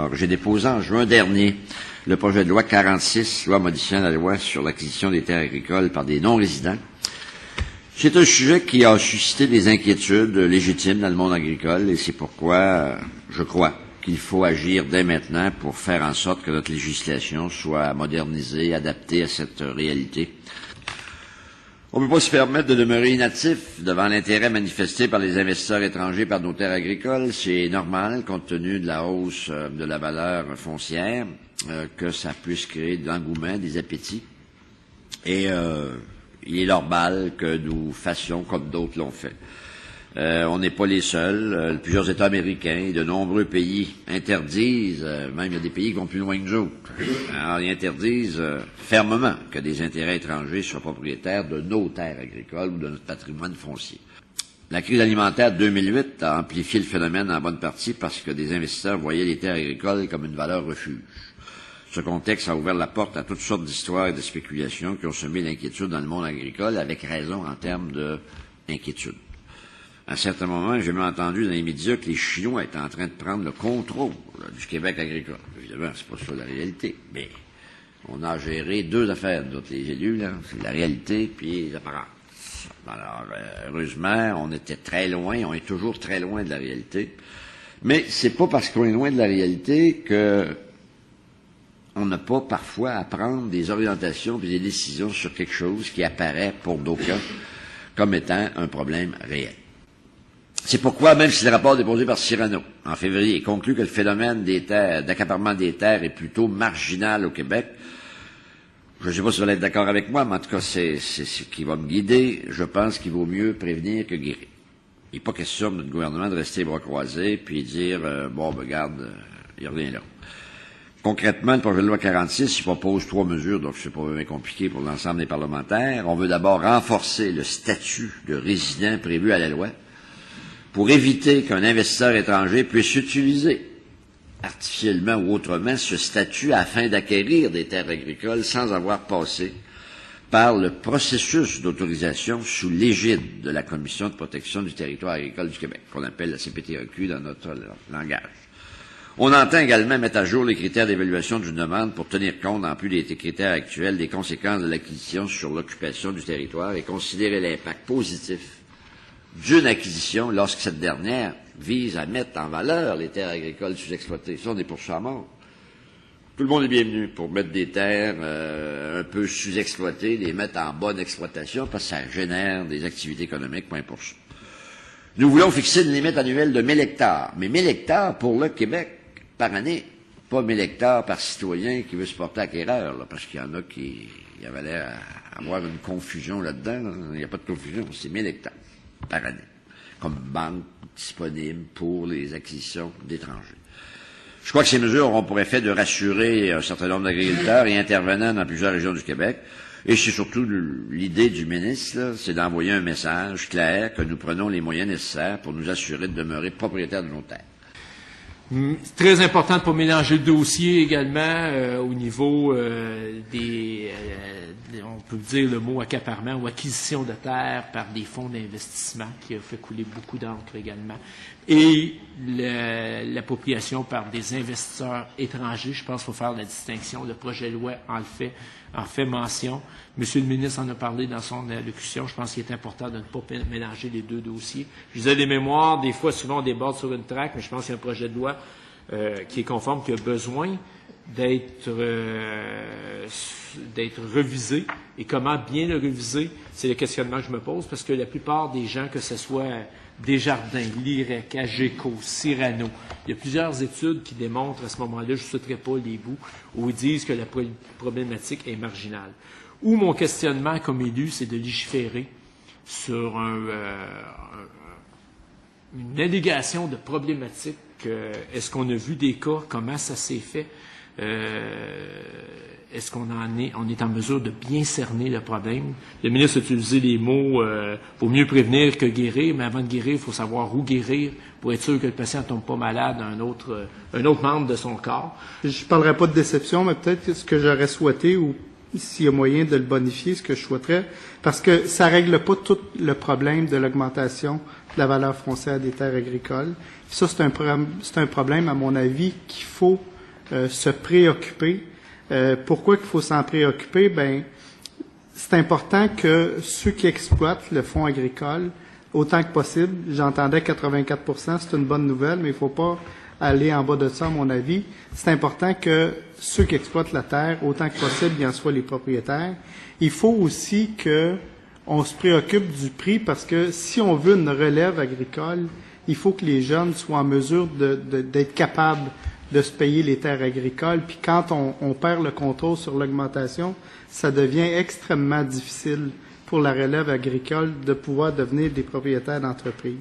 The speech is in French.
Alors, j'ai déposé en juin dernier le projet de loi 46, loi modifiant la loi sur l'acquisition des terres agricoles par des non-résidents. C'est un sujet qui a suscité des inquiétudes légitimes dans le monde agricole et c'est pourquoi je crois qu'il faut agir dès maintenant pour faire en sorte que notre législation soit modernisée, adaptée à cette réalité. On ne peut pas se permettre de demeurer inactif devant l'intérêt manifesté par les investisseurs étrangers par nos terres agricoles. C'est normal, compte tenu de la hausse de la valeur foncière, que ça puisse créer de l'engouement, des appétits. Et il est normal que nous fassions comme d'autres l'ont fait. On n'est pas les seuls. Plusieurs États américains et de nombreux pays interdisent, même il y a des pays qui vont plus loin que nous autres. Alors, ils interdisent fermement que des intérêts étrangers soient propriétaires de nos terres agricoles ou de notre patrimoine foncier. La crise alimentaire de 2008 a amplifié le phénomène en bonne partie parce que des investisseurs voyaient les terres agricoles comme une valeur refuge. Ce contexte a ouvert la porte à toutes sortes d'histoires et de spéculations qui ont semé l'inquiétude dans le monde agricole, avec raison en termes d'inquiétude. À un certain moment, j'ai même entendu dans les médias que les Chinois étaient en train de prendre le contrôle du Québec agricole. Évidemment, c'est pas ça la réalité, mais on a géré deux affaires, d'autres les élus, là, c'est la réalité puis les apparences. Alors, heureusement, on était très loin, on est toujours très loin de la réalité, mais c'est pas parce qu'on est loin de la réalité que on n'a pas parfois à prendre des orientations et des décisions sur quelque chose qui apparaît pour d'aucuns comme étant un problème réel. C'est pourquoi, même si le rapport déposé par Cyrano en février conclut que le phénomène des terres, d'accaparement des terres est plutôt marginal au Québec, je ne sais pas si vous allez être d'accord avec moi, mais en tout cas, c'est ce qui va me guider. Je pense qu'il vaut mieux prévenir que guérir. Il n'est pas question de notre gouvernement de rester bras croisés puis dire regarde, il revient là. Concrètement, le projet de loi 46, il propose 3 mesures, donc c'est pas vraiment compliqué pour l'ensemble des parlementaires. On veut d'abord renforcer le statut de résident prévu à la loi pour éviter qu'un investisseur étranger puisse utiliser artificiellement ou autrement ce statut afin d'acquérir des terres agricoles sans avoir passé par le processus d'autorisation sous l'égide de la Commission de protection du territoire agricole du Québec, qu'on appelle la CPTEQ dans notre langage. On entend également mettre à jour les critères d'évaluation d'une demande pour tenir compte, en plus des critères actuels, des conséquences de l'acquisition sur l'occupation du territoire et considérer l'impact positif d'une acquisition lorsque cette dernière vise à mettre en valeur les terres agricoles sous-exploitées. Ça, on est pour ça à mort. Tout le monde est bienvenu pour mettre des terres un peu sous-exploitées, les mettre en bonne exploitation, parce que ça génère des activités économiques, point pour ça. Nous voulons fixer une limite annuelle de 1000 hectares. Mais 1000 hectares pour le Québec par année, pas 1000 hectares par citoyen qui veut se porter acquéreur, là, parce qu'il y en a qui avaient l'air à avoir une confusion là-dedans. Là. Il n'y a pas de confusion, c'est 1000 hectares par année, comme banque disponible pour les acquisitions d'étrangers. Je crois que ces mesures auront pour effet de rassurer un certain nombre d'agriculteurs et intervenants dans plusieurs régions du Québec. Et c'est surtout l'idée du ministre, là, c'est d'envoyer un message clair que nous prenons les moyens nécessaires pour nous assurer de demeurer propriétaires de nos terres. C'est très important de ne pas mélanger le dossier également au niveau on peut dire le mot accaparement ou acquisition de terres par des fonds d'investissement qui a fait couler beaucoup d'encre également. Et l'appropriation par des investisseurs étrangers, je pense qu'il faut faire la distinction. Le projet de loi en fait mention. Monsieur le ministre en a parlé dans son allocution. Je pense qu'il est important de ne pas mélanger les deux dossiers. Je disais les mémoires, des fois, souvent, on déborde sur une traque, mais je pense qu'il y a un projet de loi qui est conforme, qui a besoin d'être revisé. Et comment bien le réviser, c'est le questionnement que je me pose, parce que la plupart des gens, que ce soit Desjardins, l'IREC, AGECO, Cyrano, il y a plusieurs études qui démontrent à ce moment-là, je ne citerai pas les bouts, où ils disent que la problématique est marginale. Ou mon questionnement comme élu, c'est de légiférer sur une allégation de problématiques. Est-ce qu'on a vu des cas? Comment ça s'est fait? Est-ce qu'on est en mesure de bien cerner le problème? Le ministre a utilisé les mots « vaut mieux prévenir que guérir », mais avant de guérir, il faut savoir où guérir pour être sûr que le patient ne tombe pas malade à un autre membre de son corps. Je ne parlerai pas de déception, mais peut-être ce que j'aurais souhaité, ou s'il y a moyen de le bonifier, ce que je souhaiterais, parce que ça règle pas tout le problème de l'augmentation la valeur foncière des terres agricoles. Puis ça, c'est un problème, à mon avis, qu'il faut se préoccuper. Pourquoi qu'il faut s'en préoccuper? Ben, c'est important que ceux qui exploitent le fonds agricole, autant que possible, j'entendais 84%, c'est une bonne nouvelle, mais il ne faut pas aller en bas de ça, à mon avis. C'est important que ceux qui exploitent la terre, autant que possible, y en soient les propriétaires. Il faut aussi que on se préoccupe du prix, parce que si on veut une relève agricole, il faut que les jeunes soient en mesure d'être capables de se payer les terres agricoles. Puis quand on perd le contrôle sur l'augmentation, ça devient extrêmement difficile pour la relève agricole de pouvoir devenir des propriétaires d'entreprises.